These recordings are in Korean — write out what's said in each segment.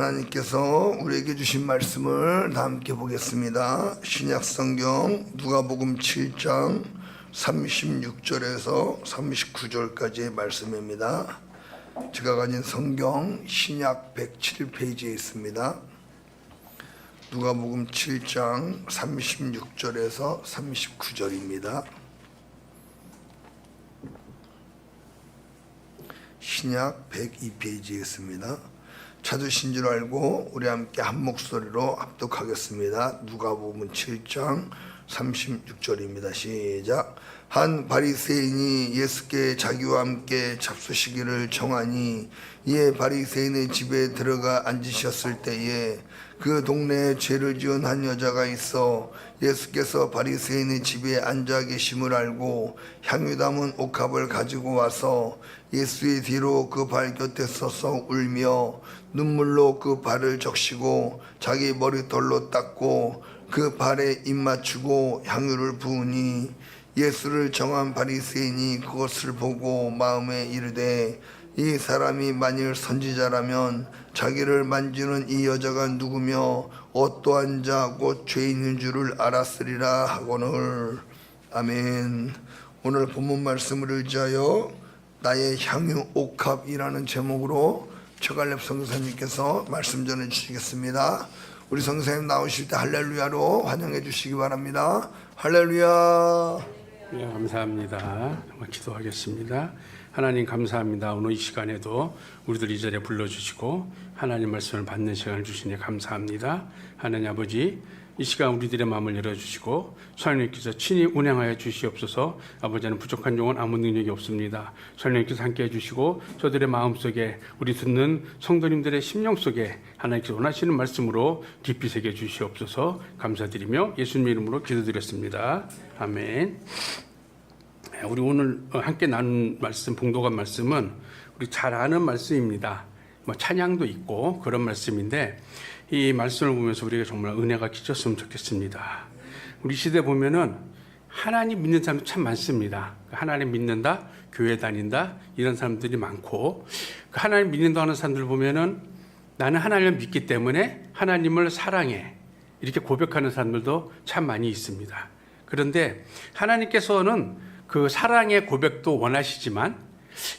하나님께서 우리에게 주신 말씀을 다 함께 보겠습니다. 신약성경 누가복음 7장 36절에서 39절까지의 말씀입니다. 제가 가진 성경 신약 107페이지에 있습니다. 누가복음 7장 36절에서 39절입니다. 신약 102페이지에 있습니다. 찾으신 줄 알고 우리 함께 한 목소리로 합독하겠습니다. 누가복음 7장 36절입니다. 시작. 한 바리새인이 예수께 자기와 함께 잡수시기를 정하니 이에 바리새인의 집에 들어가 앉으셨을 때에 그 동네에 죄를 지은 한 여자가 있어 예수께서 바리새인의 집에 앉아 계심을 알고 향유 담은 옥합을 가지고 와서 예수의 뒤로 그 발 곁에 서서 울며 눈물로 그 발을 적시고 자기 머리털로 닦고 그 발에 입 맞추고 향유를 부으니 예수를 정한 바리새인이 그것을 보고 마음에 이르되 이 사람이 만일 선지자라면 자기를 만지는 이 여자가 누구며 어떠한 자 곧 죄인인 줄을 알았으리라 하거늘. 아멘. 오늘 본문 말씀을 의지하여 나의 향유 옥합이라는 제목으로 최갈렙 선교사님께서 말씀 전해 주시겠습니다. 우리 선교사님 나오실 때 할렐루야로 환영해 주시기 바랍니다. 할렐루야. 네, 감사합니다. 기도하겠습니다. 하나님 감사합니다. 오늘 이 시간에도 우리들 이 자리에 불러주시고 하나님 말씀을 받는 시간을 주시니 감사합니다. 하나님 아버지, 이 시간 우리들의 마음을 열어주시고 성령님께서 친히 운행하여 주시옵소서. 아버지는 부족한 영혼 아무 능력이 없습니다. 성령님께서 함께 해주시고 저들의 마음속에 우리 듣는 성도님들의 심령 속에 하나님께서 원하시는 말씀으로 깊이 새겨 주시옵소서. 감사드리며 예수님 이름으로 기도드렸습니다. 아멘. 우리 오늘 함께 나눈 말씀, 봉독한 말씀은 우리 잘 아는 말씀입니다. 찬양도 있고 그런 말씀인데 이 말씀을 보면서 우리가 정말 은혜가 끼쳤으면 좋겠습니다. 우리 시대 보면은 하나님 믿는 사람이 참 많습니다. 하나님 믿는다, 교회 다닌다 이런 사람들이 많고 하나님 믿는다 하는 사람들 보면은 나는 하나님을 믿기 때문에 하나님을 사랑해 이렇게 고백하는 사람들도 참 많이 있습니다. 그런데 하나님께서는 그 사랑의 고백도 원하시지만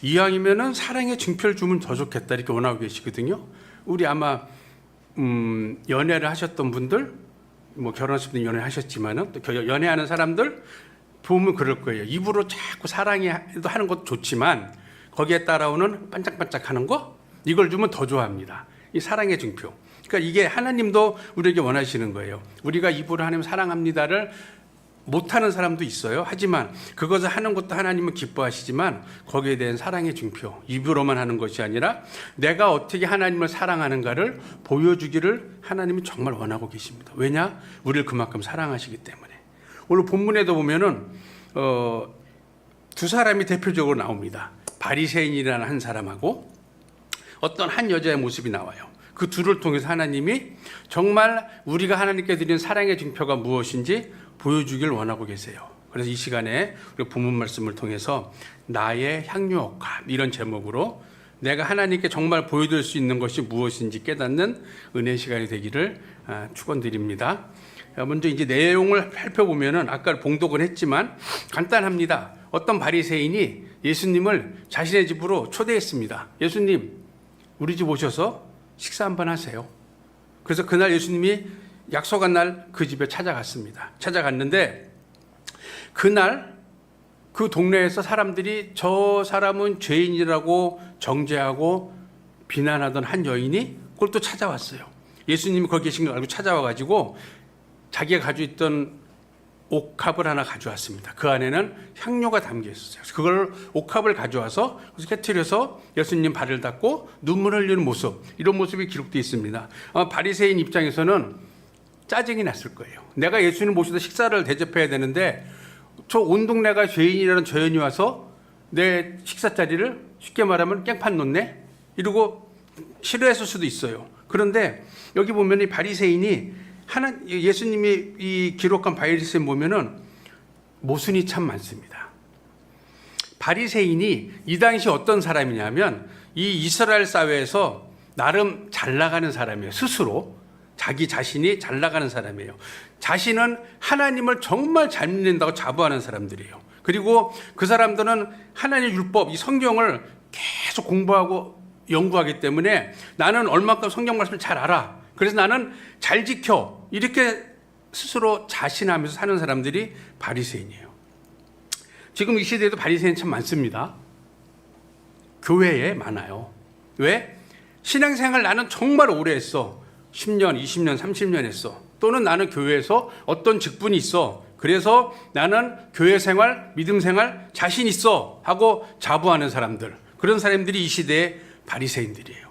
이왕이면은 사랑의 증표를 주면 더 좋겠다 이렇게 원하고 계시거든요. 우리 아마 연애를 하셨던 분들, 결혼하실 때 연애하셨지만은 또 연애하는 사람들 보면 그럴 거예요. 입으로 자꾸 사랑해도 하는 것도 좋지만 거기에 따라오는 반짝반짝하는 거 이걸 주면 더 좋아합니다. 이 사랑의 증표. 그러니까 이게 하나님도 우리에게 원하시는 거예요. 우리가 입으로 하나님 사랑합니다를 못하는 사람도 있어요. 하지만 그것을 하는 것도 하나님은 기뻐하시지만 거기에 대한 사랑의 증표, 입으로만 하는 것이 아니라 내가 어떻게 하나님을 사랑하는가를 보여주기를 하나님은 정말 원하고 계십니다. 왜냐? 우리를 그만큼 사랑하시기 때문에. 오늘 본문에도 보면은 두 사람이 대표적으로 나옵니다. 바리새인이라는 한 사람하고 어떤 한 여자의 모습이 나와요. 그 둘을 통해서 하나님이 정말 우리가 하나님께 드리는 사랑의 증표가 무엇인지 보여주길 원하고 계세요. 그래서 이 시간에 우리 본문 말씀을 통해서 나의 향유 옥합 이런 제목으로 내가 하나님께 정말 보여드릴 수 있는 것이 무엇인지 깨닫는 은혜 시간이 되기를 축원드립니다. 먼저 이제 내용을 살펴보면은 아까 봉독은 했지만 간단합니다. 어떤 바리새인이 예수님을 자신의 집으로 초대했습니다. 예수님, 우리 집 오셔서 식사 한번 하세요. 그래서 그날 예수님이 약속한 날 그 집에 찾아갔습니다. 찾아갔는데 그날 그 동네에서 사람들이 저 사람은 죄인이라고 정죄하고 비난하던 한 여인이 그걸 또 찾아왔어요. 예수님이 거기 계신 걸 알고 찾아와가지고 자기가 가지고 있던 옥합을 하나 가져왔습니다. 그 안에는 향료가 담겨 있었어요. 그걸 옥합을 가져와서 깨트려서 예수님 발을 닦고 눈물 흘리는 모습, 이런 모습이 기록되어 있습니다. 바리새인 입장에서는 짜증이 났을 거예요. 내가 예수님 모시다 식사를 대접해야 되는데 저 온 동네가 죄인이라는 저 여인이 와서 내 식사 자리를 쉽게 말하면 깽판 놓네? 이러고 싫어했을 수도 있어요. 그런데 여기 보면 이 바리새인이 예수님이 이 기록한 바리새인 보면은 모순이 참 많습니다. 바리새인이 이 당시 어떤 사람이냐면 이 이스라엘 사회에서 나름 잘 나가는 사람이에요. 스스로 자기 자신이 잘 나가는 사람이에요. 자신은 하나님을 정말 잘 믿는다고 자부하는 사람들이에요. 그리고 그 사람들은 하나님의 율법, 이 성경을 계속 공부하고 연구하기 때문에 나는 얼마큼 성경 말씀을 잘 알아. 그래서 나는 잘 지켜. 이렇게 스스로 자신하면서 사는 사람들이 바리새인이에요. 지금 이 시대에도 바리새인 참 많습니다. 교회에 많아요. 왜? 신앙생활 나는 정말 오래 했어. 10년, 20년, 30년 했어. 또는 나는 교회에서 어떤 직분이 있어. 그래서 나는 교회 생활, 믿음 생활 자신 있어 하고 자부하는 사람들. 그런 사람들이 이 시대의 바리새인들이에요.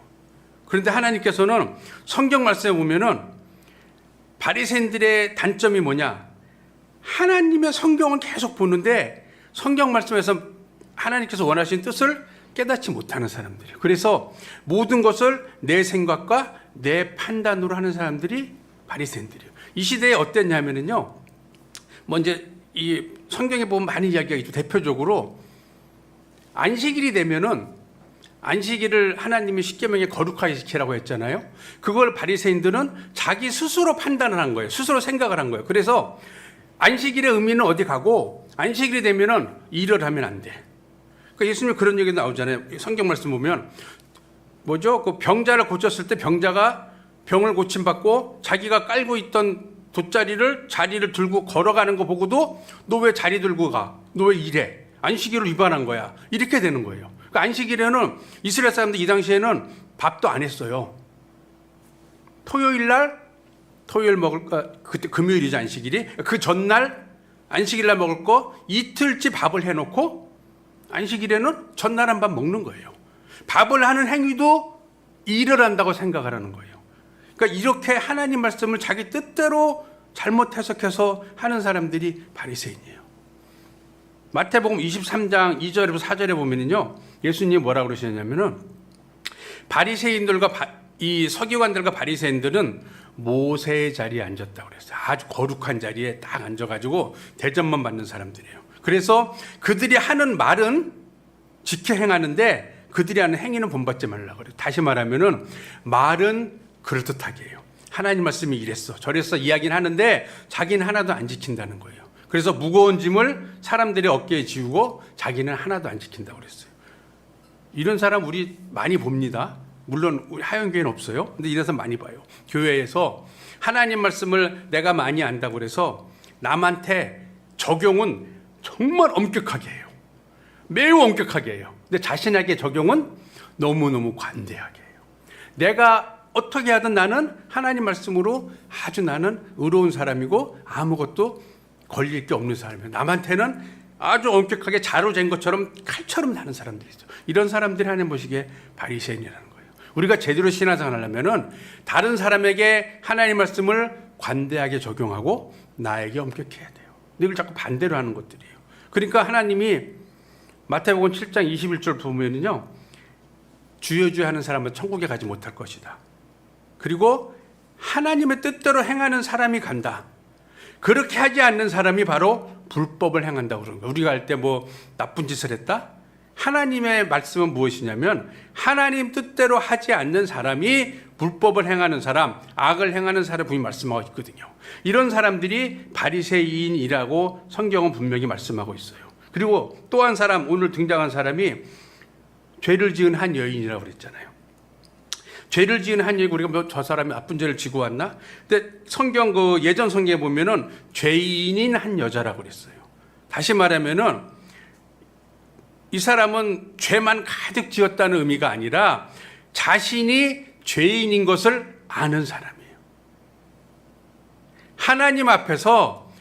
그런데 하나님께서는 성경 말씀에 보면은 바리새인들의 단점이 뭐냐? 하나님의 성경을 계속 보는데 성경 말씀에서 하나님께서 원하시는 뜻을 깨닫지 못하는 사람들이에요. 그래서 모든 것을 내 생각과 내 판단으로 하는 사람들이 바리새인들이에요. 이 시대에 어땠냐면요. 먼저 이 성경에 보면 많은 이야기가 있죠. 대표적으로 안식일이 되면은 안식일을 하나님이 십계명에 거룩하게 지키라고 했잖아요. 그걸 바리새인들은 자기 스스로 판단을 한 거예요. 스스로 생각을 한 거예요. 그래서 안식일의 의미는 어디 가고 안식일이 되면은 일을 하면 안 돼. 그러니까 예수님 그런 얘기 나오잖아요. 성경 말씀 보면 뭐죠? 그 병자를 고쳤을 때 병자가 병을 고침받고 자기가 깔고 있던 자리를 들고 걸어가는 거 보고도 너 왜 자리 들고 가? 너 왜 이래? 안식일을 위반한 거야. 이렇게 되는 거예요. 그러니까 안식일에는 이스라엘 사람들 이 당시에는 밥도 안 했어요. 토요일 먹을 거, 그때 금요일이죠, 안식일이. 그 전날 안식일 날 먹을 거 이틀치 밥을 해놓고 안식일에는 전날 한 밥 먹는 거예요. 밥을 하는 행위도 일을 한다고 생각을 하는 거예요. 그러니까 이렇게 하나님 말씀을 자기 뜻대로 잘못 해석해서 하는 사람들이 바리새인이에요. 마태복음 23장 2절에서 4절에 보면은요, 예수님이 뭐라고 그러시냐면은 바리새인들과 이 서기관들과 바리새인들은 모세의 자리에 앉았다고 그랬어요. 아주 거룩한 자리에 딱 앉아가지고 대접만 받는 사람들이에요. 그래서 그들이 하는 말은 지켜 행하는데 그들이 하는 행위는 본받지 말라고 그래요. 다시 말하면은 말은 그럴듯하게 해요. 하나님 말씀이 이랬어 저랬어 이야기는 하는데 자기는 하나도 안 지킨다는 거예요. 그래서 무거운 짐을 사람들의 어깨에 지우고 자기는 하나도 안 지킨다고 그랬어요. 이런 사람 우리 많이 봅니다. 물론 우리 하영교회는 없어요. 근데 이런 사람 많이 봐요. 교회에서 하나님 말씀을 내가 많이 안다고 그래서 남한테 적용은 정말 엄격하게 해요. 매우 엄격하게 해요. 근데 자신에게 적용은 너무너무 관대하게 해요. 내가 어떻게 하든 나는 하나님 말씀으로 아주 나는 의로운 사람이고 아무것도 걸릴 게 없는 사람이에요. 남한테는 아주 엄격하게 자로 잰 것처럼 칼처럼 나는 사람들이 있어요. 이런 사람들이 하나님 보시기에 바리새인이라는 거예요. 우리가 제대로 신앙생활을 하려면은 다른 사람에게 하나님 말씀을 관대하게 적용하고 나에게 엄격해야 돼요. 근데 이걸 자꾸 반대로 하는 것들이에요. 그러니까 하나님이 마태복음 7장 21절 보면은요, 주여 주여 하는 사람은 천국에 가지 못할 것이다. 그리고 하나님의 뜻대로 행하는 사람이 간다. 그렇게 하지 않는 사람이 바로 불법을 행한다고 그러는 거예요. 우리가 할 때 뭐 나쁜 짓을 했다? 하나님의 말씀은 무엇이냐면 하나님 뜻대로 하지 않는 사람이 불법을 행하는 사람, 악을 행하는 사람 분이 말씀하고 있거든요. 이런 사람들이 바리새인이라고 성경은 분명히 말씀하고 있어요. 그리고 또 한 사람, 오늘 등장한 사람이 죄를 지은 한 여인이라고 그랬잖아요. 죄를 지은 한 여인, 우리가 뭐 저 사람이 나쁜 죄를 지고 왔나? 근데 성경 그 예전 성경에 보면은 죄인인 한 여자라고 그랬어요. 다시 말하면은 이 사람은 죄만 가득 지었다는 의미가 아니라 자신이 죄인인 것을 아는 사람이에요. 하나님 앞에서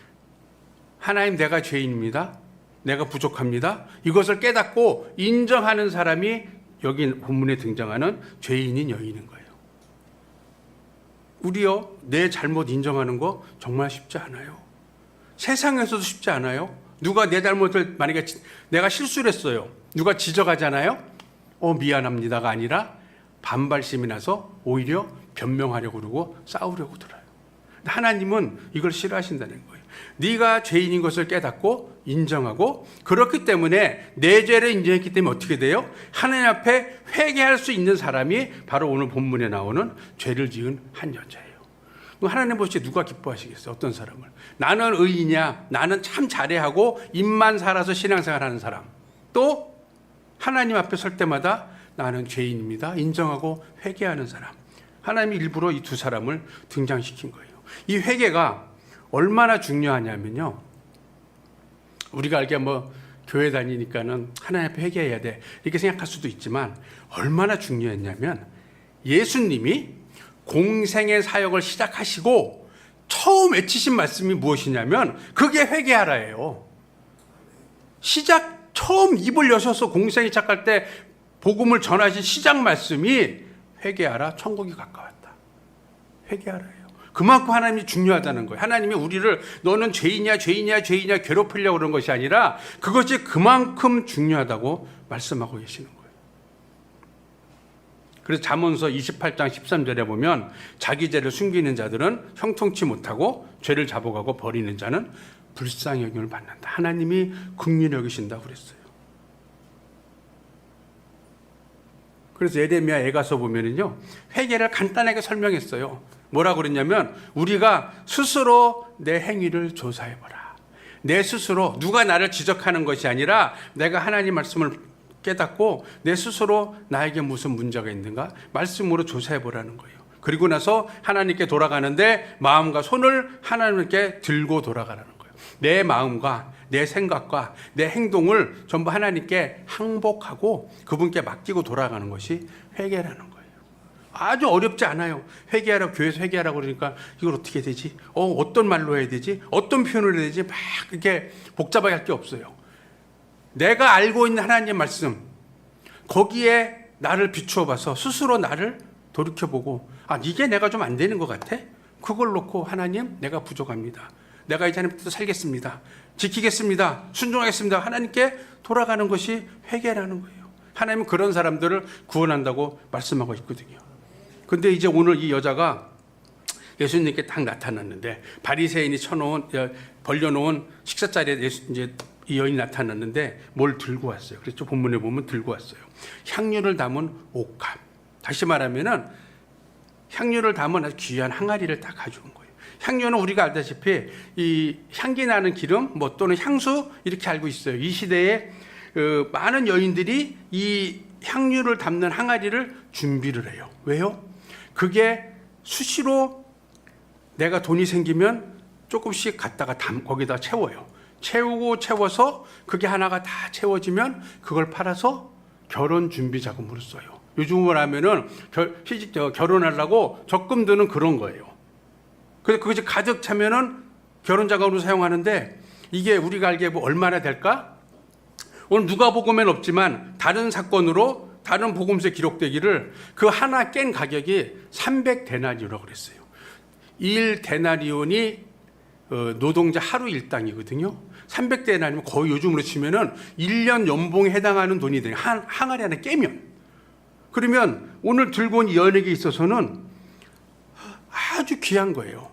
하나님 내가 죄인입니다. 내가 부족합니다. 이것을 깨닫고 인정하는 사람이 여기 본문에 등장하는 죄인인 여인인 거예요. 우리요, 내 잘못 인정하는 거 정말 쉽지 않아요. 세상에서도 쉽지 않아요. 누가 내 잘못을 만약에 내가 실수를 했어요. 누가 지적하잖아요. 미안합니다가 아니라 반발심이 나서 오히려 변명하려고 그러고 싸우려고 들어요. 하나님은 이걸 싫어하신다는 거예요. 네가 죄인인 것을 깨닫고 인정하고, 그렇기 때문에 내 죄를 인정했기 때문에 어떻게 돼요? 하나님 앞에 회개할 수 있는 사람이 바로 오늘 본문에 나오는 죄를 지은 한 여자예요. 하나님 보시기에 누가 기뻐하시겠어요? 어떤 사람을? 나는 의인이야, 나는 참 잘해하고 입만 살아서 신앙생활하는 사람, 또 하나님 앞에 설 때마다 나는 죄인입니다 인정하고 회개하는 사람. 하나님이 일부러 이 두 사람을 등장시킨 거예요. 이 회개가 얼마나 중요하냐면요, 우리가 알게 교회 다니니까는 하나님 앞에 회개해야 돼 이렇게 생각할 수도 있지만, 얼마나 중요했냐면 예수님이 공생의 사역을 시작하시고 처음 외치신 말씀이 무엇이냐면 그게 회개하라예요. 처음 입을 여셔서 공생이 시작할 때 복음을 전하신 시작 말씀이 회개하라, 천국이 가까웠다. 회개하라예요. 그만큼 하나님이 중요하다는 거예요. 하나님이 우리를 너는 죄인이야 괴롭히려고 그런 것이 아니라 그것이 그만큼 중요하다고 말씀하고 계시는 거예요. 그래서 잠언서 28장 13절에 보면 자기 죄를 숨기는 자들은 형통치 못하고 죄를 자복하고 버리는 자는 불쌍히 여김을 받는다. 하나님이 긍휼히 여기신다고 그랬어요. 그래서 예레미야 애가서 보면은요, 회개를 간단하게 설명했어요. 뭐라고 그랬냐면 우리가 스스로 내 행위를 조사해보라. 내 스스로 누가 나를 지적하는 것이 아니라 내가 하나님 말씀을 깨닫고 내 스스로 나에게 무슨 문제가 있는가 말씀으로 조사해보라는 거예요. 그리고 나서 하나님께 돌아가는데 마음과 손을 하나님께 들고 돌아가라는 거예요. 내 마음과 내 생각과 내 행동을 전부 하나님께 항복하고 그분께 맡기고 돌아가는 것이 회개라는 거예요. 아주 어렵지 않아요. 회개하라고, 교회에서 회개하라고 그러니까 이걸 어떻게 되지? 어떤 말로 해야 되지? 어떤 표현을 해야 되지? 막 이렇게 복잡하게 할 게 없어요. 내가 알고 있는 하나님의 말씀, 거기에 나를 비추어 봐서 스스로 나를 돌이켜보고, 이게 내가 좀 안 되는 것 같아? 그걸 놓고 하나님, 내가 부족합니다. 내가 이제 하나님 뜻대로 살겠습니다. 지키겠습니다. 순종하겠습니다. 하나님께 돌아가는 것이 회개라는 거예요. 하나님은 그런 사람들을 구원한다고 말씀하고 있거든요. 근데 이제 오늘 이 여자가 예수님께 딱 나타났는데, 바리새인이 벌려놓은 식사자리에 이제 이 여인이 나타났는데 뭘 들고 왔어요? 그래서 본문에 보면 들고 왔어요. 향유를 담은 옥합. 다시 말하면은 향유를 담은 아주 귀한 항아리를 다 가져온 거예요. 향유는 우리가 알다시피 이 향기 나는 기름 또는 향수 이렇게 알고 있어요. 이 시대에 많은 여인들이 이 향유를 담는 항아리를 준비를 해요. 왜요? 그게 수시로 내가 돈이 생기면 조금씩 갖다가 거기다 채워요. 채워서 그게 하나가 다 채워지면 그걸 팔아서 결혼 준비 자금으로 써요. 요즘으로 하면은 결혼하려고 적금 드는 그런 거예요. 그래서 그것이 가득 차면은 결혼 자금으로 사용하는데, 이게 우리가 알기에 얼마나 될까? 오늘 누가복음에는 없지만 다른 사건으로 다른 복음서에 기록되기를 그 하나 깬 가격이 300데나리온이라고 그랬어요. 1데나리온이 노동자 하루 일당이거든요. 300데나리온 거의 요즘으로 치면은 1년 연봉에 해당하는 돈이 돼요. 항아리 하나 깨면. 그러면 오늘 들고 온 이 여인에게 있어서는 아주 귀한 거예요.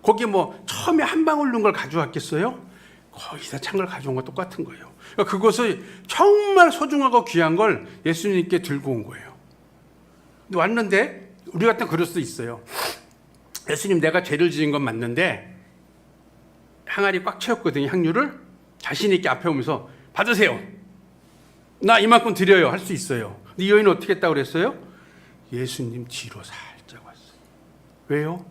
거기 처음에 한 방울 넣은 걸 가져왔겠어요? 거의 다 찬 걸 가져온 거 똑같은 거예요. 그러니까 그것을 정말 소중하고 귀한 걸 예수님께 들고 온 거예요. 근데 왔는데 우리 같은 그럴 수도 있어요. 예수님, 내가 죄를 지은 건 맞는데 항아리 꽉 채웠거든요. 향유를 자신 있게 앞에 오면서 받으세요. 나 이만큼 드려요. 할 수 있어요. 근데 이 여인은 어떻게 했다고 그랬어요? 예수님 뒤로 살짝 왔어요. 왜요?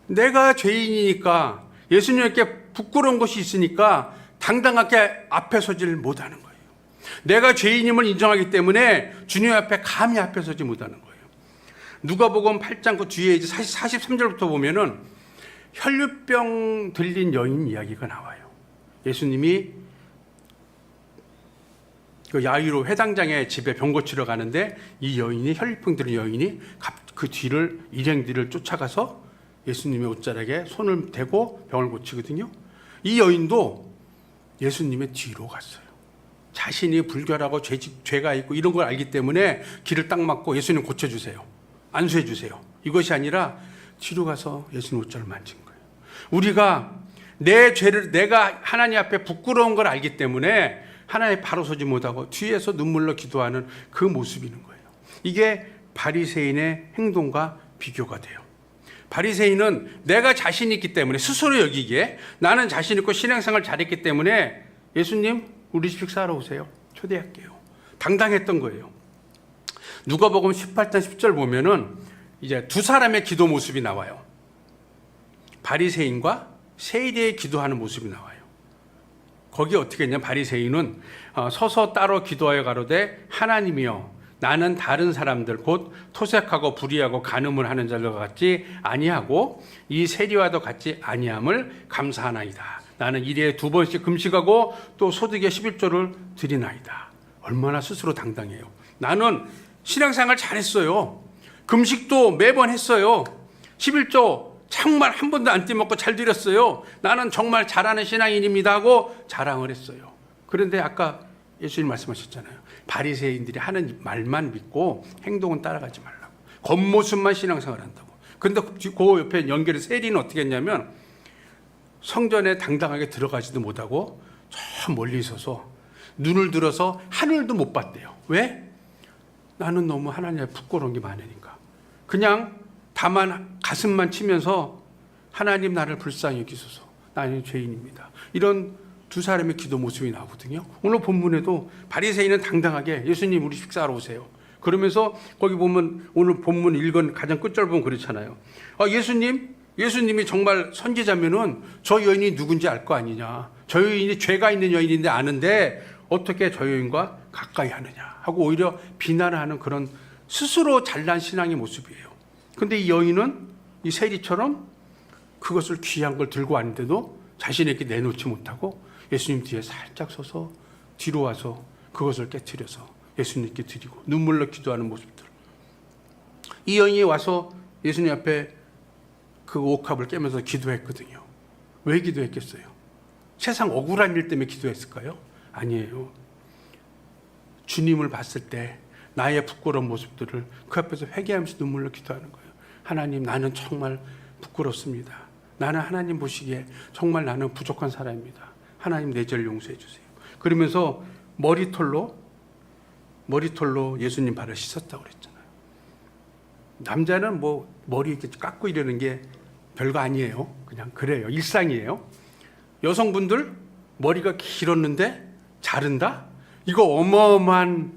내가 죄인이니까 예수님께 부끄러운 것이 있으니까 당당하게 앞에 서지를 못하는 거예요. 내가 죄인임을 인정하기 때문에 주님 앞에 감히 앞에 서지 못하는 거예요. 누가복음 8장 그 뒤에 이제 43절부터 보면은 혈류병 들린 여인 이야기가 나와요. 예수님이 그 야이로 회당장의 집에 병 고치러 가는데 이 여인이, 혈류병 들린 여인이 그 뒤를, 일행 뒤를 쫓아가서 예수님의 옷자락에 손을 대고 병을 고치거든요. 이 여인도 예수님의 뒤로 갔어요. 자신이 불결하고 죄가 있고 이런 걸 알기 때문에 길을 딱 막고 예수님 고쳐주세요, 안수해 주세요, 이것이 아니라 뒤로 가서 예수님 옷자를 만진 거예요. 우리가 내 죄를 내가 하나님 앞에 부끄러운 걸 알기 때문에 하나님 바로 서지 못하고 뒤에서 눈물로 기도하는 그 모습이 있는 거예요. 이게 바리새인의 행동과 비교가 돼요. 바리새인은 내가 자신 있기 때문에 스스로 여기기에 나는 자신 있고 신앙생활 잘했기 때문에 예수님 우리 집 식사하러 오세요. 초대할게요. 당당했던 거예요. 누가복음 18장 10절 보면은 이제 두 사람의 기도 모습이 나와요. 바리새인과 세리의 기도하는 모습이 나와요. 거기 어떻게 했냐? 바리새인은 서서 따로 기도하여 가로되 하나님이여 나는 다른 사람들 곧 토색하고 불의하고 간음을 하는 자들과 같지 아니하고 이 세리와도 같지 아니함을 감사하나이다. 나는 일에 2번씩 금식하고 또 소득의 11조를 드리나이다. 얼마나 스스로 당당해요. 나는 신앙생활 잘했어요. 금식도 매번 했어요. 11조 정말 한 번도 안 떼먹고 잘 드렸어요. 나는 정말 잘하는 신앙인입니다 하고 자랑을 했어요. 그런데 아까 예수님 말씀하셨잖아요. 바리새인들이 하는 말만 믿고 행동은 따라가지 말라고. 겉모습만 신앙생활 한다고. 그런데 그 옆에 연결해 세리는 어떻게 했냐면 성전에 당당하게 들어가지도 못하고 저 멀리 있어서 눈을 들어서 하늘도 못 봤대요. 왜? 나는 너무 하나님의 부끄러운 게 많으니까. 그냥 다만 가슴만 치면서 하나님 나를 불쌍히 여기소서. 나는 죄인입니다. 이런 두 사람의 기도 모습이 나오거든요. 오늘 본문에도 바리새인은 당당하게 예수님 우리 식사하러 오세요. 그러면서 거기 보면 오늘 본문 읽은 가장 끝절 보면 그렇잖아요. 예수님이 정말 선지자면은 저 여인이 누군지 알 거 아니냐. 저 여인이 죄가 있는 여인인데 아는데 어떻게 저 여인과 가까이 하느냐 하고 오히려 비난하는 그런 스스로 잘난 신앙의 모습이에요. 근데 이 여인은 이 세리처럼 그것을 귀한 걸 들고 왔는데도 자신에게 내놓지 못하고 예수님 뒤에 살짝 서서 뒤로 와서 그것을 깨트려서 예수님께 드리고 눈물로 기도하는 모습들. 이 여인이 와서 예수님 앞에 그 옥합을 깨면서 기도했거든요. 왜 기도했겠어요? 세상 억울한 일 때문에 기도했을까요? 아니에요. 주님을 봤을 때 나의 부끄러운 모습들을 그 앞에서 회개하면서 눈물로 기도하는 거예요. 하나님 나는 정말 부끄럽습니다. 나는 하나님 보시기에 정말 나는 부족한 사람입니다. 하나님 내 죄를 용서해 주세요. 그러면서 머리털로 예수님 발을 씻었다고 그랬잖아요. 남자는 뭐 머리 이렇게 깎고 이러는 게 별거 아니에요. 그냥 그래요. 일상이에요. 여성분들 머리가 길었는데 자른다? 이거 어마어마한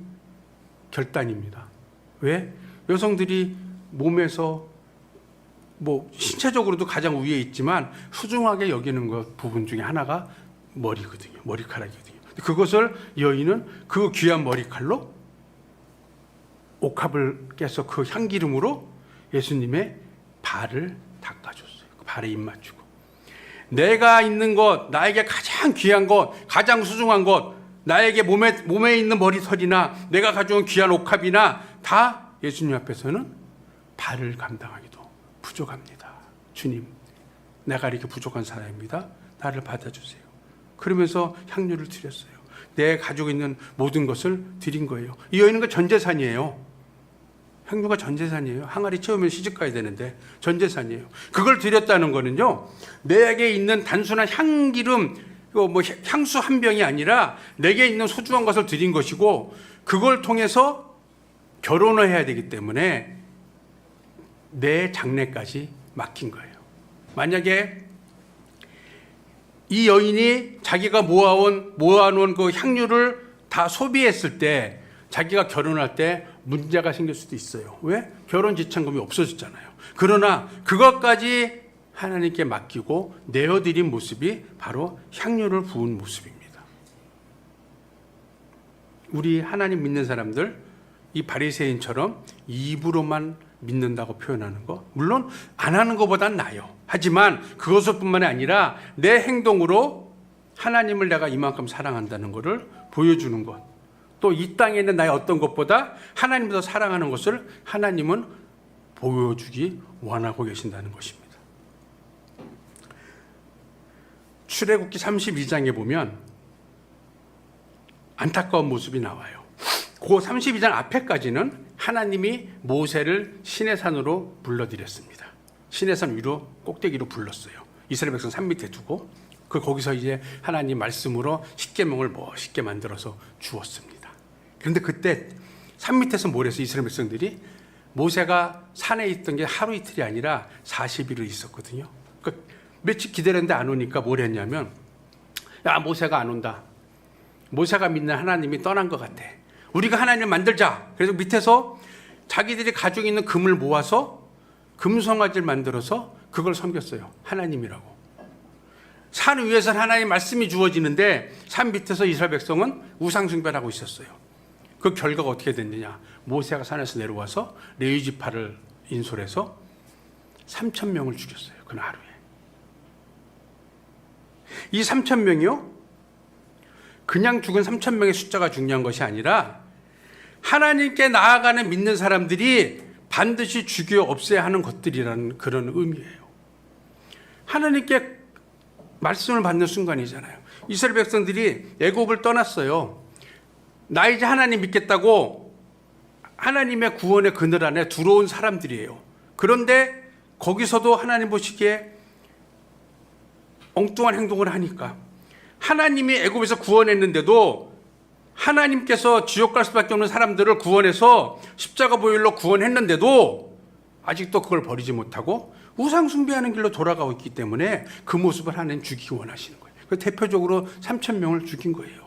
결단입니다. 왜? 여성들이 몸에서 뭐 신체적으로도 가장 위에 있지만 소중하게 여기는 것 부분 중에 하나가 머리거든요. 머리카락이거든요. 그것을 여인은 그 귀한 머리칼로 옥합을 깨서 그 향기름으로 예수님의 발을 닦아줬어요. 그 발에 입 맞추고. 내가 있는 것, 나에게 가장 귀한 것, 가장 소중한 것, 나에게 몸에 있는 머리털이나 내가 가져온 귀한 옥합이나 다 예수님 앞에서는 발을 감당하기도 부족합니다. 주님, 내가 이렇게 부족한 사람입니다. 나를 받아주세요. 그러면서 향유를 드렸어요. 내 가지고 있는 모든 것을 드린 거예요. 이 여인은 그 전 재산이에요. 향유가 전 재산이에요. 항아리 채우면 시집 가야 되는데 전 재산이에요. 그걸 드렸다는 거는요, 내게 있는 단순한 향기름, 뭐 향수 한 병이 아니라 내게 있는 소중한 것을 드린 것이고, 그걸 통해서 결혼을 해야 되기 때문에 내 장래까지 맡긴 거예요. 만약에 이 여인이 자기가 모아놓은 그 향유를 다 소비했을 때 자기가 결혼할 때 문제가 생길 수도 있어요. 왜? 결혼 지참금이 없어졌잖아요. 그러나 그것까지 하나님께 맡기고 내어드린 모습이 바로 향유를 부은 모습입니다. 우리 하나님 믿는 사람들, 이 바리새인처럼 입으로만 믿는다고 표현하는 거, 물론 안 하는 것보단 나아요. 하지만 그것을 뿐만이 아니라 내 행동으로 하나님을 내가 이만큼 사랑한다는 것을 보여주는 것, 또 이 땅에 있는 나의 어떤 것보다 하나님을 더 사랑하는 것을 하나님은 보여주기 원하고 계신다는 것입니다. 출애굽기 32장에 보면 안타까운 모습이 나와요. 그 32장 앞에까지는 하나님이 모세를 시내산으로 불러들였습니다. 시내산 위로 꼭대기로 불렀어요. 이스라엘 백성 산 밑에 두고 거기서 이제 하나님 말씀으로 십계명을 멋있게 만들어서 주었습니다. 그런데 그때 산 밑에서 뭘 해서 이스라엘 백성들이 모세가 산에 있던 게 하루 이틀이 아니라 40일을 있었거든요. 그러니까 며칠 기다렸는데 안 오니까 뭘 했냐면, 야, 모세가 안 온다. 모세가 믿는 하나님이 떠난 것 같아. 우리가 하나님을 만들자. 그래서 밑에서 자기들이 가지고 있는 금을 모아서 금송아지를 만들어서 그걸 섬겼어요. 하나님이라고. 산 위에서는 하나님 말씀이 주어지는데 산 밑에서 이스라엘 백성은 우상 숭배를 하고 있었어요. 그 결과가 어떻게 됐느냐? 모세가 산에서 내려와서 레위 지파를 인솔해서 3,000명을 죽였어요. 그날 하루에. 이 3,000명이요? 그냥 죽은 3,000명의 숫자가 중요한 것이 아니라 하나님께 나아가는 믿는 사람들이 반드시 죽여 없애야 하는 것들이라는 그런 의미예요. 하나님께 말씀을 받는 순간이잖아요. 이스라엘 백성들이 애굽을 떠났어요. 나 이제 하나님 믿겠다고 하나님의 구원의 그늘 안에 들어온 사람들이에요. 그런데 거기서도 하나님 보시기에 엉뚱한 행동을 하니까 하나님이 애굽에서 구원했는데도 하나님께서 지옥 갈 수밖에 없는 사람들을 구원해서 십자가 보혈로 구원했는데도 아직도 그걸 버리지 못하고 우상 숭배하는 길로 돌아가고 있기 때문에 그 모습을 하나님 죽이기 원하시는 거예요. 그 대표적으로 3,000명을 죽인 거예요.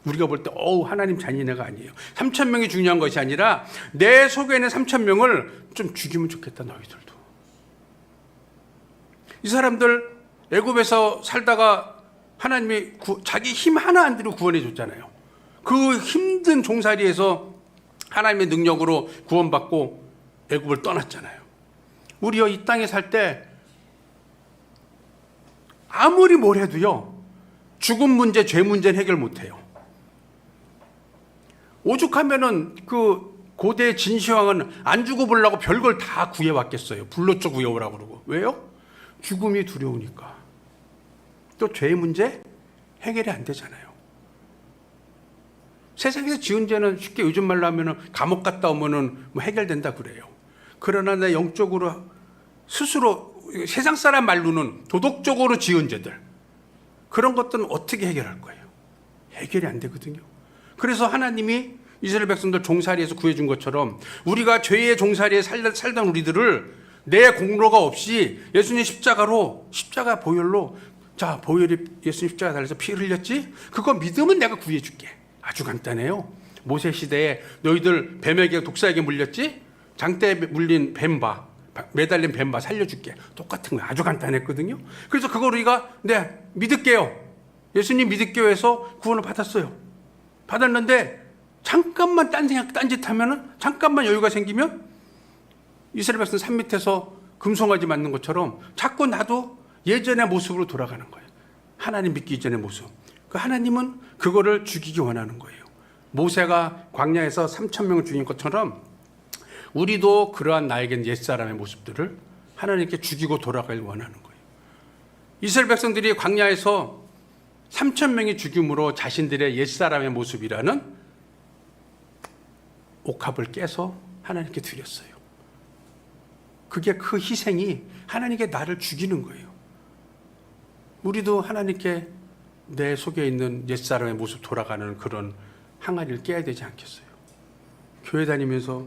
우리가 볼 때 하나님 잔인해가 아니에요. 3,000명이 중요한 것이 아니라 내 속에 있는 3,000명을 좀 죽이면 좋겠다, 너희들도. 이 사람들 애굽에서 살다가 하나님이 자기 힘 하나 안 들이고 구원해 줬잖아요. 그 힘든 종살이에서 하나님의 능력으로 구원받고 애굽을 떠났잖아요. 우리가 이 땅에 살 때 아무리 뭘 해도요, 죽음 문제, 죄 문제는 해결 못 해요. 오죽하면은 그 고대 진시황은 안 죽어보려고 별걸 다 구해왔겠어요. 불로쳐 구해오라고 그러고. 왜요? 죽음이 두려우니까. 또 죄의 문제 해결이 안 되잖아요. 세상에서 지은 죄는 쉽게 요즘 말로 하면은 감옥 갔다 오면은 뭐 해결된다 그래요. 그러나 내 영적으로 스스로 세상 사람 말로는 도덕적으로 지은 죄들, 그런 것들은 어떻게 해결할 거예요? 해결이 안 되거든요. 그래서 하나님이 이스라엘 백성들 종살이에서 구해준 것처럼 우리가 죄의 종살이에 살던 우리들을 내 공로가 없이 예수님 십자가 보혈로, 자, 보혈이 예수님 십자가 달려서 피 흘렸지? 그거 믿으면 내가 구해줄게. 아주 간단해요. 모세 시대에 너희들 뱀에게 독사에게 물렸지? 장대에 물린 뱀 봐, 매달린 뱀 봐, 살려줄게. 똑같은 거예요. 아주 간단했거든요. 그래서 그걸 우리가 믿을게요. 예수님 믿을게요 해서 구원을 받았어요. 받았는데 잠깐만 딴짓 하면은, 잠깐만 여유가 생기면 이스라엘 백성 산 밑에서 금송아지 맞는 것처럼 자꾸 나도 예전의 모습으로 돌아가는 거예요. 하나님 믿기 이전의 모습. 그 하나님은 그거를 죽이기 원하는 거예요. 모세가 광야에서 3,000명을 죽인 것처럼 우리도 그러한 나에겐 옛사람의 모습들을 하나님께 죽이고 돌아가길 원하는 거예요. 이스라엘 백성들이 광야에서 3,000명이 죽임으로 자신들의 옛사람의 모습이라는 옥합을 깨서 하나님께 드렸어요. 그게 그 희생이 하나님께 나를 죽이는 거예요. 우리도 하나님께 내 속에 있는 옛사람의 모습 돌아가는 그런 항아리를 깨야 되지 않겠어요? 교회 다니면서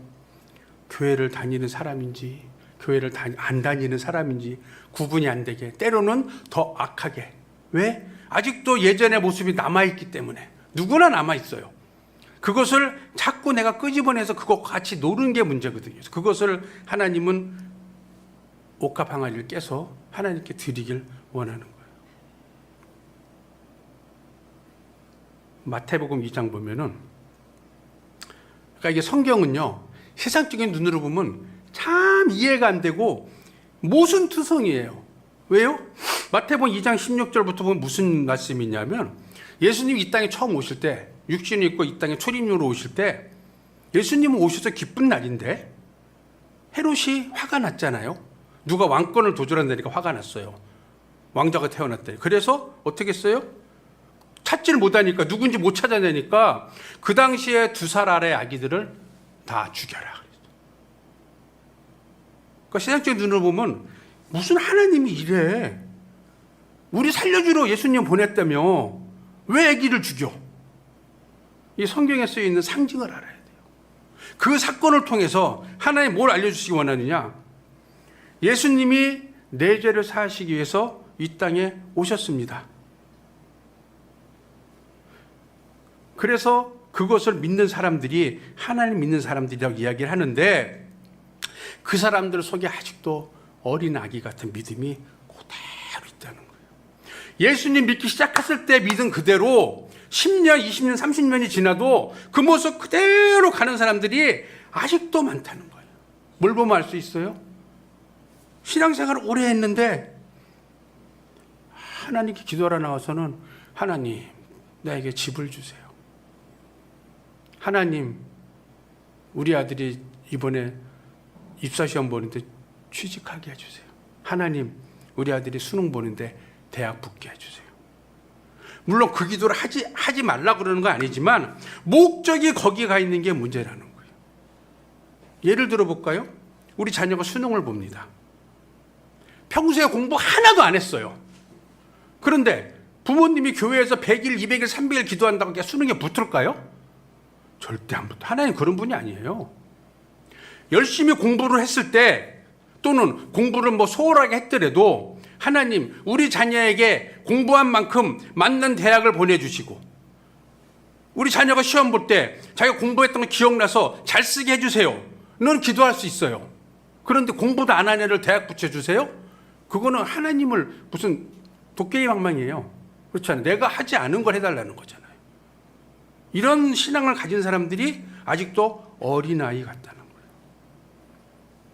교회를 다니는 사람인지 교회를 안 다니는 사람인지 구분이 안 되게, 때로는 더 악하게. 왜? 아직도 예전의 모습이 남아있기 때문에. 누구나 남아있어요. 그것을 자꾸 내가 끄집어내서 그것과 같이 노는 게 문제거든요. 그것을 하나님은 옥합 항아리를 깨서 하나님께 드리길 원하는 거예요. 마태복음 2장 보면은, 그러니까 이게 성경은요, 세상적인 눈으로 보면 참 이해가 안 되고 모순투성이에요. 왜요? 마태복음 2장 16절부터 보면 무슨 말씀이 있냐면, 예수님이 이 땅에 처음 오실 때, 육신을 입고 이 땅에 초림으로 오실 때, 예수님은 오셔서 기쁜 날인데 헤롯이 화가 났잖아요. 누가 왕권을 도전한다니까 화가 났어요. 왕자가 태어났대. 그래서 어떻게 했어요? 찾지를 못하니까, 누군지 못 찾아내니까 그 당시에 2살 아래 아기들을 다 죽여라. 그러니까 세상적인 눈으로 보면 무슨 하나님이 이래. 우리 살려주러 예수님 보냈다며 왜 아기를 죽여? 이 성경에 쓰여 있는 상징을 알아야 돼요. 그 사건을 통해서 하나님 뭘 알려주시기 원하느냐? 예수님이 내 죄를 사하시기 위해서 이 땅에 오셨습니다. 그래서 그것을 믿는 사람들이 하나님 믿는 사람들이라고 이야기를 하는데 그 사람들 속에 아직도 어린 아기 같은 믿음이 그대로 있다는 거예요. 예수님 믿기 시작했을 때 믿음 그대로 10년, 20년, 30년이 지나도 그 모습 그대로 가는 사람들이 아직도 많다는 거예요. 뭘 보면 알 수 있어요? 신앙생활을 오래 했는데 하나님께 기도하러 나와서는 하나님, 나에게 집을 주세요. 하나님, 우리 아들이 이번에 입사시험 보는데 취직하게 해주세요. 하나님, 우리 아들이 수능 보는데 대학 붙게 해주세요. 물론 그 기도를 하지 말라 그러는 건 아니지만 목적이 거기에 가 있는 게 문제라는 거예요. 예를 들어 볼까요? 우리 자녀가 수능을 봅니다. 평소에 공부 하나도 안 했어요. 그런데 부모님이 교회에서 100일, 200일, 300일 기도한다고 수능에 붙을까요? 절대 안 붙어요. 하나님 그런 분이 아니에요. 열심히 공부를 했을 때 또는 공부를 소홀하게 했더라도 하나님, 우리 자녀에게 공부한 만큼 맞는 대학을 보내주시고 우리 자녀가 시험 볼 때 자기가 공부했던 거 기억나서 잘 쓰게 해주세요. 는 기도할 수 있어요. 그런데 공부도 안 한 애를 대학 붙여주세요? 그거는 하나님을 무슨 도깨비 방망이에요. 그렇지 않아요. 내가 하지 않은 걸 해달라는 거잖아요. 이런 신앙을 가진 사람들이 아직도 어린아이 같다는 거예요.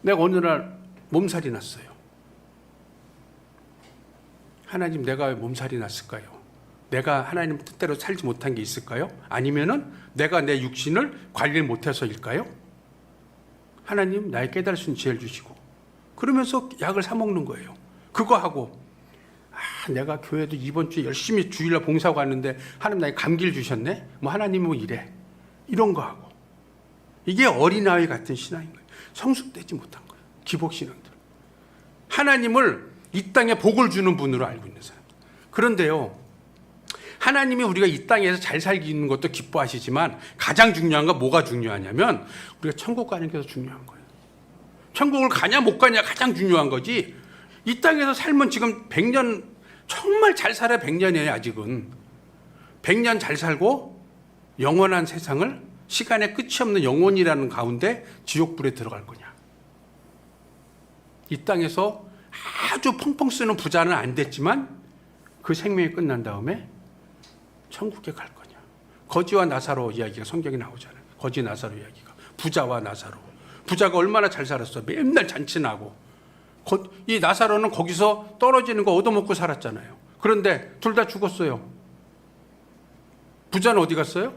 내가 어느 날 몸살이 났어요. 하나님, 내가 왜 몸살이 났을까요? 내가 하나님 뜻대로 살지 못한 게 있을까요? 아니면은 내가 내 육신을 관리를 못해서일까요? 하나님, 나의 깨달을 수 있는 지혜를 주시고 그러면서 약을 사 먹는 거예요. 그거 하고 내가 교회도 이번 주에 열심히 주일날 봉사하고 왔는데 하나님 나에게 감기를 주셨네? 하나님 이래. 이런 거 하고. 이게 어린아이 같은 신앙인 거예요. 성숙되지 못한 거예요. 기복신앙들. 하나님을 이 땅에 복을 주는 분으로 알고 있는 사람들. 그런데요, 하나님이 우리가 이 땅에서 잘 살기는 것도 기뻐하시지만 가장 중요한 건 뭐가 중요하냐면 우리가 천국 가는 게 더 중요한 거예요. 천국을 가냐 못 가냐 가장 중요한 거지. 이 땅에서 살면 지금 100년 정말 잘 살아야 100년이에요. 아직은 100년 잘 살고 영원한 세상을 시간의 끝이 없는 영원이라는 가운데 지옥불에 들어갈 거냐. 이 땅에서 아주 펑펑 쓰는 부자는 안 됐지만 그 생명이 끝난 다음에 천국에 갈 거냐. 거지와 나사로 이야기가 성경에 나오잖아요. 거지 나사로 이야기가. 부자와 나사로. 부자가 얼마나 잘 살았어. 맨날 잔치나고. 이 나사로는 거기서 떨어지는 거 얻어먹고 살았잖아요. 그런데 둘 다 죽었어요. 부자는 어디 갔어요?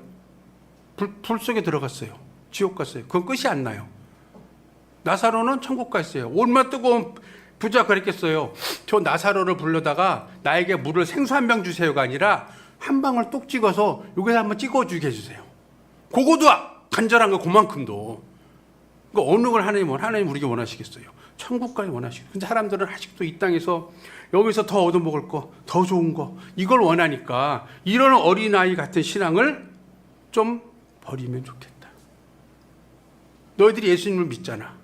불 속에 들어갔어요. 지옥 갔어요. 그건 끝이 안 나요. 나사로는 천국 갔어요. 얼마나 뜨거운 부자 그랬겠어요. 저 나사로를 불러다가 나에게 물을 생수 한 병 주세요가 아니라 한 방울 똑 찍어서 여기서 한번 찍어주게 해주세요. 그거도 간절한 거 그만큼도. 그러니까 어느 걸 하나님 우리에게 원하시겠어요? 천국까지 원하시고. 근데 사람들은 아직도 이 땅에서 여기서 더 얻어먹을 거, 더 좋은 거 이걸 원하니까 이런 어린아이 같은 신앙을 좀 버리면 좋겠다. 너희들이 예수님을 믿잖아.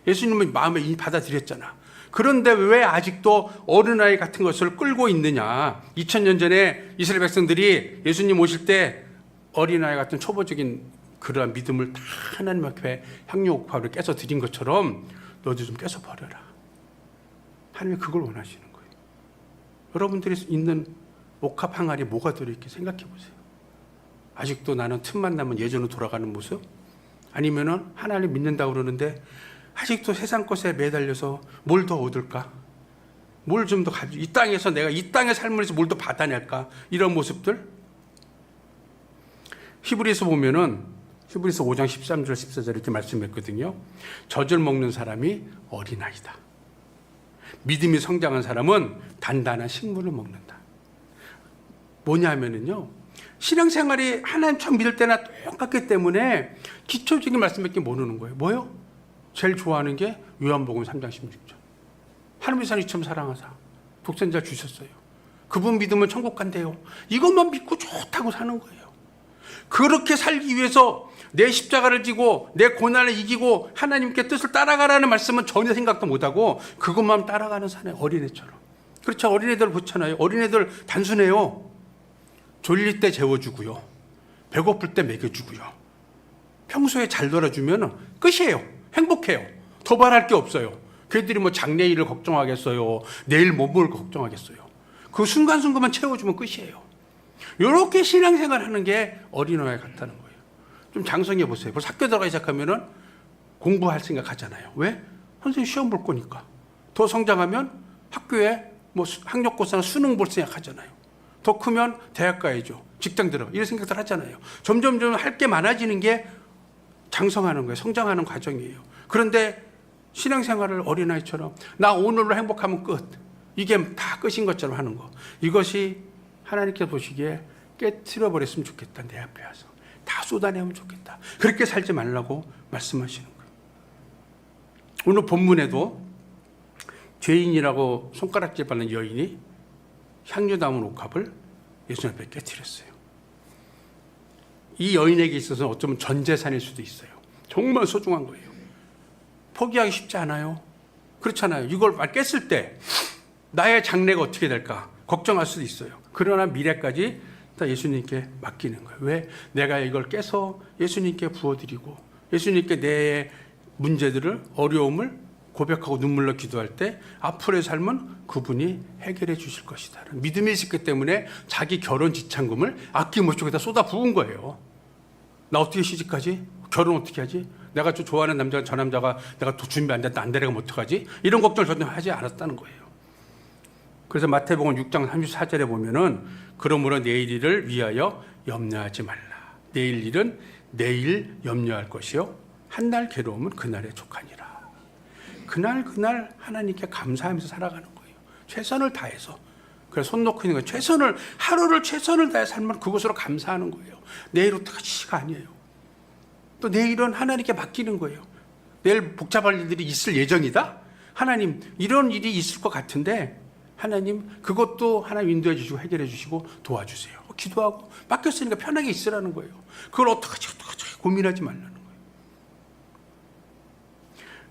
예수님을 마음에 이미 받아들였잖아. 그런데 왜 아직도 어린아이 같은 것을 끌고 있느냐. 2000년 전에 이스라엘 백성들이 예수님 오실 때 어린아이 같은 초보적인 그러한 믿음을 다 하나님 앞에 향유옥화로 깨서 드린 것처럼 너도 좀 깨서 버려라. 하나님이 그걸 원하시는 거예요. 여러분들이 있는 옥합 항아리에 뭐가 들어있게 생각해 보세요. 아직도 나는 틈만 나면 예전으로 돌아가는 모습? 아니면은 하나님 믿는다고 그러는데 아직도 세상 것에 매달려서 뭘 더 얻을까? 뭘 좀 더 가지고 이 땅에서 내가 이 땅의 삶을 해서 뭘 더 받아낼까? 이런 모습들? 히브리서 보면은 히브리서 5장 13절 14절 이렇게 말씀했거든요. 젖을 먹는 사람이 어린아이다. 믿음이 성장한 사람은 단단한 식물을 먹는다. 뭐냐면은요. 신앙생활이 하나님 처음 믿을 때나 똑같기 때문에 기초적인 말씀밖에 모르는 거예요. 뭐요? 제일 좋아하는 게 요한복음 3장 16절. 하나님의 사람 이처럼 사랑하사 독생자 주셨어요. 그분 믿으면 천국 간대요. 이것만 믿고 좋다고 사는 거예요. 그렇게 살기 위해서 내 십자가를 지고 내 고난을 이기고 하나님께 뜻을 따라가라는 말씀은 전혀 생각도 못하고 그것만 따라가는 사내 어린애처럼. 그렇죠. 어린애들 그렇잖아요. 어린애들 단순해요. 졸릴 때 재워주고요. 배고플 때 먹여주고요. 평소에 잘 놀아주면 끝이에요. 행복해요. 더 바랄 게 없어요. 걔들이 뭐 장래일을 걱정하겠어요. 내일 몸을 걱정하겠어요. 그 순간순간만 채워주면 끝이에요. 이렇게 신앙생활 하는 게 어린아이 같다는 거예요. 좀 장성해 보세요. 벌써 학교 들어가기 시작하면은 공부할 생각 하잖아요. 왜? 선생님 시험 볼 거니까. 더 성장하면 학교에 뭐 학력고사나 수능 볼 생각 하잖아요. 더 크면 대학 가야죠. 직장 들어. 이런 생각들 하잖아요. 점점 할 게 많아지는 게 장성하는 거예요. 성장하는 과정이에요. 그런데 신앙생활을 어린아이처럼 나 오늘로 행복하면 끝. 이게 다 끝인 것처럼 하는 거. 이것이 하나님께서 보시기에 깨트려 버렸으면 좋겠다. 내 앞에 와서. 다 쏟아내면 좋겠다. 그렇게 살지 말라고 말씀하시는 거예요. 오늘 본문에도 죄인이라고 손가락질 받는 여인이 향유 담은 옥합을 예수 앞에 깨트렸어요. 이 여인에게 있어서는 어쩌면 전 재산일 수도 있어요. 정말 소중한 거예요. 포기하기 쉽지 않아요. 그렇잖아요. 이걸 깼을 때 나의 장래가 어떻게 될까 걱정할 수도 있어요. 그러나 미래까지 다 예수님께 맡기는 거예요. 왜? 내가 이걸 깨서 예수님께 부어드리고 예수님께 내 문제들을 어려움을 고백하고 눈물로 기도할 때 앞으로의 삶은 그분이 해결해 주실 것이다. 믿음이 있었기 때문에 자기 결혼 지참금을 아낌없이 거기다 쏟아 부은 거예요. 나 어떻게 시집가지? 결혼 어떻게 하지? 내가 좀 좋아하는 남자가 저 남자가 내가 준비 안 됐다 안 데려가면 어떡하지? 이런 걱정을 전혀 하지 않았다는 거예요. 그래서 마태복음 6장 34절에 보면은 그러므로 내일 일을 위하여 염려하지 말라. 내일 일은 내일 염려할 것이요 한 날 괴로움은 그날에 족하니라. 그날 하나님께 감사하면서 살아가는 거예요. 최선을 다해서. 그래서 손 놓고 있는 거예요. 하루를 최선을 다해 살면 그것으로 감사하는 거예요. 내일 어떡하지가 아니에요. 또 내일은 하나님께 맡기는 거예요. 내일 복잡할 일들이 있을 예정이다? 하나님 이런 일이 있을 것 같은데 하나님 그것도 하나님 인도해 주시고 해결해 주시고 도와주세요. 기도하고 맡겼으니까 편하게 있으라는 거예요. 그걸 어떡하지 고민하지 말라는 거예요.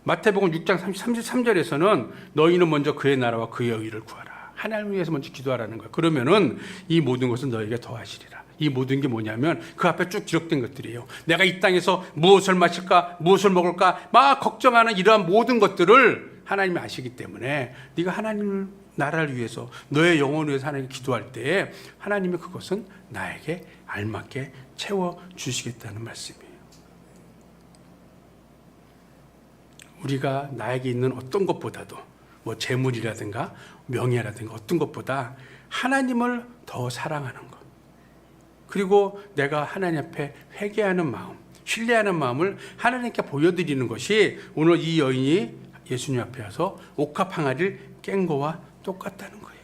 마태복음 6장 33절에서는 너희는 먼저 그의 나라와 그의 의를 구하라. 하나님을 위해서 먼저 기도하라는 거예요. 그러면은 이 모든 것은 너에게 더하시리라. 이 모든 게 뭐냐면 그 앞에 쭉 기록된 것들이에요. 내가 이 땅에서 무엇을 마실까 무엇을 먹을까 막 걱정하는 이러한 모든 것들을 하나님이 아시기 때문에 네가 하나님 나라를 위해서 너의 영혼을 위해서 하나님께 기도할 때 하나님이 그것은 나에게 알맞게 채워주시겠다는 말씀이에요. 우리가 나에게 있는 어떤 것보다도 뭐 재물이라든가 명예라든가 어떤 것보다 하나님을 더 사랑하는 것, 그리고 내가 하나님 앞에 회개하는 마음, 신뢰하는 마음을 하나님께 보여드리는 것이 오늘 이 여인이 예수님 앞에 와서 옥합 항아리를 깬 거와 똑같다는 거예요.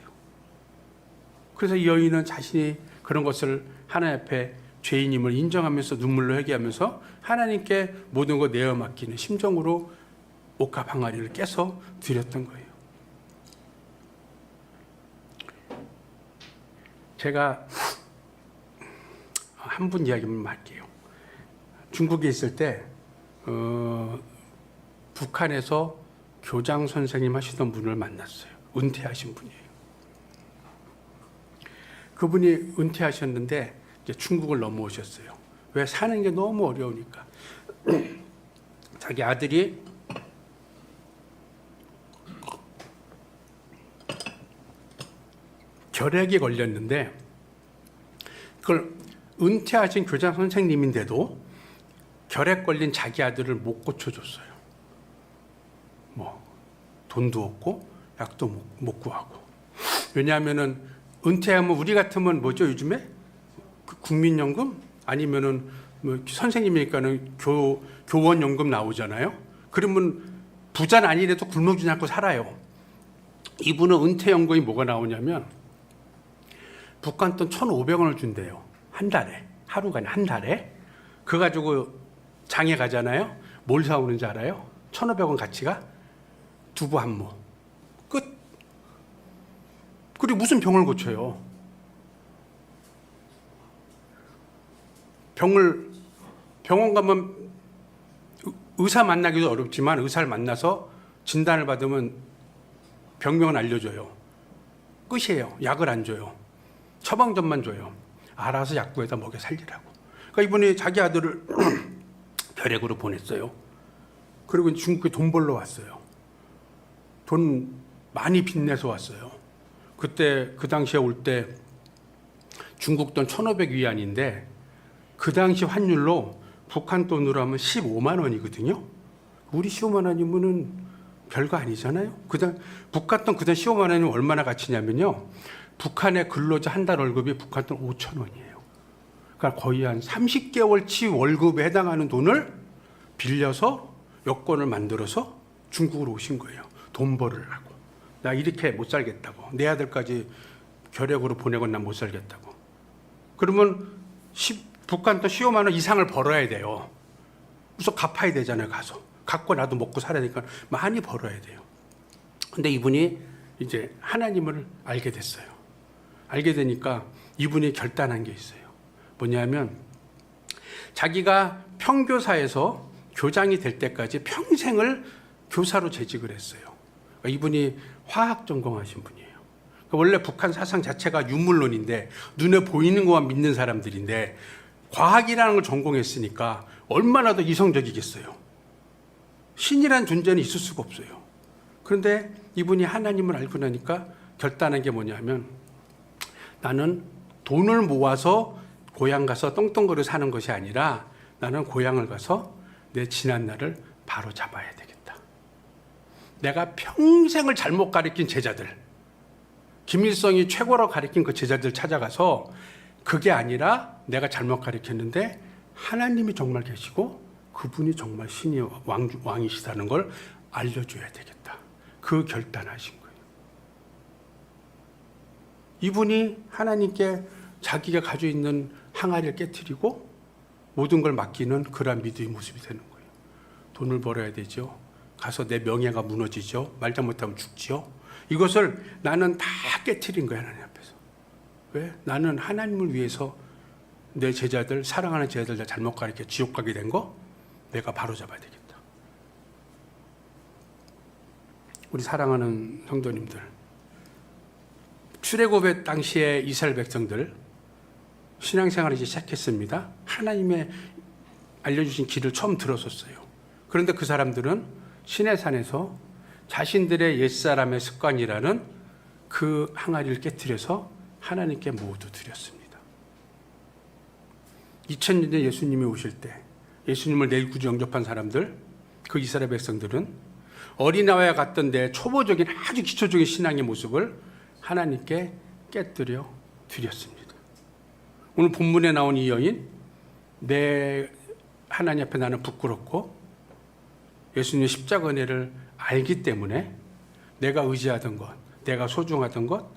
그래서 이 여인은 자신이 그런 것을 하나님 앞에 죄인임을 인정하면서 눈물로 회개하면서 하나님께 모든 것 내어 맡기는 심정으로 옥합 항아리를 깨서 드렸던 거예요. 제가 한 분 이야기만 할게요. 중국에 있을 때 북한에서 교장 선생님 하시던 분을 만났어요. 은퇴하신 분이에요. 그분이 은퇴하셨는데 이제 중국을 넘어오셨어요. 왜? 사는 게 너무 어려우니까. 자기 아들이 결핵에 걸렸는데 그걸 은퇴하신 교장 선생님인데도 결핵 걸린 자기 아들을 못 고쳐줬어요. 뭐 돈도 없고 약도 못 구하고. 왜냐하면은 은퇴하면 우리 같으면 뭐죠 요즘에 그 국민연금 아니면은 뭐 선생님이니까는 교원연금 나오잖아요. 그러면 부자는 아니래도 굶어주지 않고 살아요. 이분은 은퇴연금이 뭐가 나오냐면 북한 돈 1,500원을 준대요. 한 달에. 하루가 아니라 한 달에. 그거 가지고 장에 가잖아요. 뭘 사오는지 알아요? 1,500원 가치가 두부 한 모. 끝. 그리고 무슨 병을 고쳐요? 병원 가면 의사 만나기도 어렵지만 의사를 만나서 진단을 받으면 병명은 알려줘요. 끝이에요. 약을 안 줘요. 처방전만 줘요. 알아서 약 구해다 먹여 살리라고. 그러니까 이분이 자기 아들을 결핵으로 보냈어요. 그리고 중국에 돈 벌러 왔어요. 돈 많이 빚내서 왔어요. 그때 그 당시에 올 때 중국 돈 1,500위안인데 그 당시 환율로 북한 돈으로 하면 15만 원이거든요. 우리 15만 원이면은 별거 아니잖아요. 북한 돈 그당 15만 원이면 얼마나 가치냐면요. 북한의 근로자 한 달 월급이 북한 돈 5천 원이에요. 그러니까 거의 한 30개월치 월급에 해당하는 돈을 빌려서 여권을 만들어서 중국으로 오신 거예요. 돈 벌으려고. 나 이렇게 못 살겠다고. 내 아들까지 결핵으로 보내고 난 못 살겠다고. 그러면 북한 돈 15만 원 이상을 벌어야 돼요. 우선 갚아야 되잖아요. 가서. 갖고 나도 먹고 살아야 되니까 많이 벌어야 돼요. 근데 이분이 이제 하나님을 알게 됐어요. 알게 되니까 이분이 결단한 게 있어요. 뭐냐면 자기가 평교사에서 교장이 될 때까지 평생을 교사로 재직을 했어요. 그러니까 이분이 화학 전공하신 분이에요. 그러니까 원래 북한 사상 자체가 유물론인데 눈에 보이는 것만 믿는 사람들인데 과학이라는 걸 전공했으니까 얼마나 더 이성적이겠어요. 신이란 존재는 있을 수가 없어요. 그런데 이분이 하나님을 알고 나니까 결단한 게 뭐냐면 나는 돈을 모아서 고향 가서 떵떵거려 사는 것이 아니라 나는 고향을 가서 내 지난 날을 바로 잡아야 되겠다. 내가 평생을 잘못 가르친 제자들, 김일성이 최고로 가르친 그 제자들 찾아가서 그게 아니라 내가 잘못 가르쳤는데 하나님이 정말 계시고 그분이 정말 신이 왕이시다는 걸 알려줘야 되겠다. 그 결단하신 거예요. 이분이 하나님께 자기가 가지고 있는 항아리를 깨트리고 모든 걸 맡기는 그러한 믿음의 모습이 되는 거예요. 돈을 벌어야 되죠. 가서 내 명예가 무너지죠. 말 잘못하면 죽죠. 이것을 나는 다 깨트린 거야, 하나님 앞에서. 왜? 나는 하나님을 위해서 내 제자들, 사랑하는 제자들 잘못 가르쳐 지옥 가게 된 거 내가 바로 잡아야 되겠다. 우리 사랑하는 성도님들, 출애굽의 당시에 이스라엘 백성들 신앙생활을 이제 시작했습니다. 하나님의 알려주신 길을 처음 들어섰어요. 그런데 그 사람들은 시내산에서 자신들의 옛사람의 습관이라는 그 항아리를 깨트려서 하나님께 모두 드렸습니다. 2000년 전 예수님이 오실 때 예수님을 내 구주 영접한 사람들, 그 이스라엘 백성들은 어린아이와 같던 내 초보적인 아주 기초적인 신앙의 모습을 하나님께 깨뜨려 드렸습니다. 오늘 본문에 나온 이 여인, 내 하나님 앞에 나는 부끄럽고 예수님의 십자가 은혜를 알기 때문에 내가 의지하던 것, 내가 소중하던 것,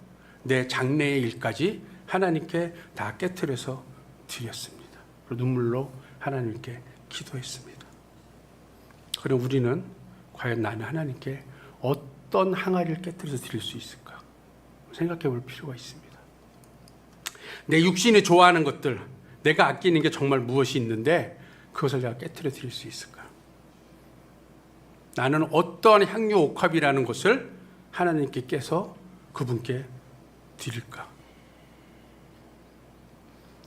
내 장래의 일까지 하나님께 다 깨뜨려서 드렸습니다. 그리고 눈물로 하나님께 기도했습니다. 그럼 우리는 과연 나는 하나님께 어떤 항아리를 깨뜨려서 드릴 수 있을까 생각해 볼 필요가 있습니다. 내 육신이 좋아하는 것들, 내가 아끼는 게 정말 무엇이 있는데 그것을 내가 깨뜨려 드릴 수 있을까? 나는 어떠한 향유 옥합이라는 것을 하나님께 깨서 그분께 드릴까?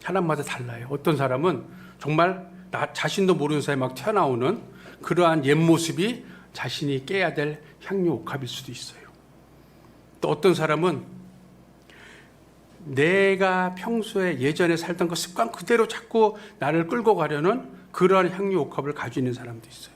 사람마다 달라요. 어떤 사람은 정말 나 자신도 모르는 사이에 막 튀어나오는 그러한 옛 모습이 자신이 깨야 될 향유 옥합일 수도 있어요. 또 어떤 사람은 내가 평소에 예전에 살던 그 습관 그대로 자꾸 나를 끌고 가려는 그러한 향유 옥합을 가지고 있는 사람도 있어요.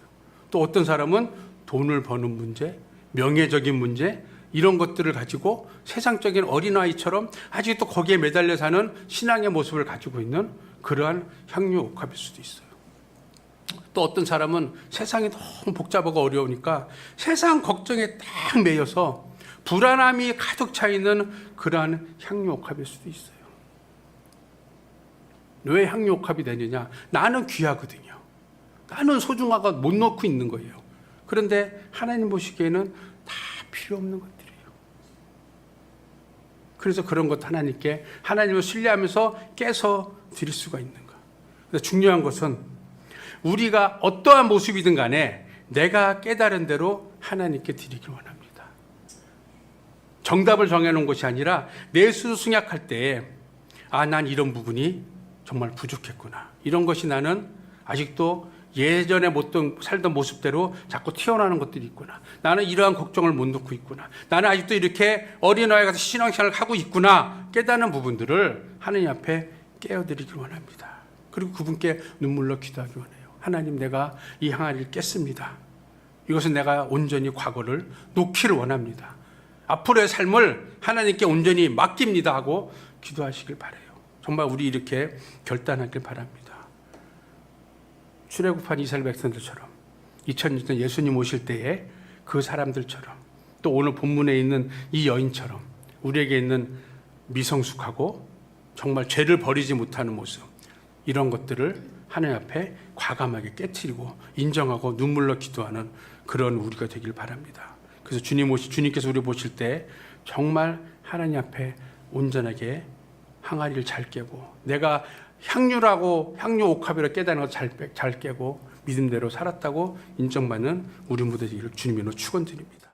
또 어떤 사람은 돈을 버는 문제, 명예적인 문제, 이런 것들을 가지고 세상적인 어린아이처럼 아직도 거기에 매달려 사는 신앙의 모습을 가지고 있는 그러한 향유 옥합일 수도 있어요. 또 어떤 사람은 세상이 너무 복잡하고 어려우니까 세상 걱정에 딱 매여서 불안함이 가득 차 있는 그러한 향유 옥합일 수도 있어요. 왜 향유 옥합이 되느냐? 나는 귀하거든요. 나는 소중하고 못 놓고 있는 거예요. 그런데 하나님 보시기에는 다 필요 없는 것들이에요. 그래서 그런 것 하나님께 하나님을 신뢰하면서 깨서 드릴 수가 있는 거. 그래서 중요한 것은 우리가 어떠한 모습이든 간에 내가 깨달은 대로 하나님께 드리길 원합니다. 정답을 정해놓은 것이 아니라 내 스스로 승약할 때에 난 이런 부분이 정말 부족했구나. 이런 것이 나는 아직도 예전에 살던 모습대로 자꾸 튀어나오는 것들이 있구나. 나는 이러한 걱정을 못 놓고 있구나. 나는 아직도 이렇게 어린아이 가서 신앙생활을 하고 있구나. 깨닫는 부분들을 하나님 앞에 깨어드리길 원합니다. 그리고 그분께 눈물로 기도하기 원해요. 하나님, 내가 이 항아리를 깼습니다. 이것은 내가 온전히 과거를 놓기를 원합니다. 앞으로의 삶을 하나님께 온전히 맡깁니다 하고 기도하시길 바라요. 정말 우리 이렇게 결단하길 바랍니다. 출애굽한 이스라엘 백성들처럼 2000년 예수님 오실 때에 그 사람들처럼 또 오늘 본문에 있는 이 여인처럼 우리에게 있는 미성숙하고 정말 죄를 버리지 못하는 모습, 이런 것들을 하나님 앞에 과감하게 깨트리고 인정하고 눈물로 기도하는 그런 우리가 되길 바랍니다. 그래서 주님께서 우리 보실 때 정말 하나님 앞에 온전하게 항아리를 잘 깨고 내가 향유 옥합이라 깨닫는 것 잘 깨고 믿음대로 살았다고 인정받는 우리 모두들 주님으로 축원드립니다.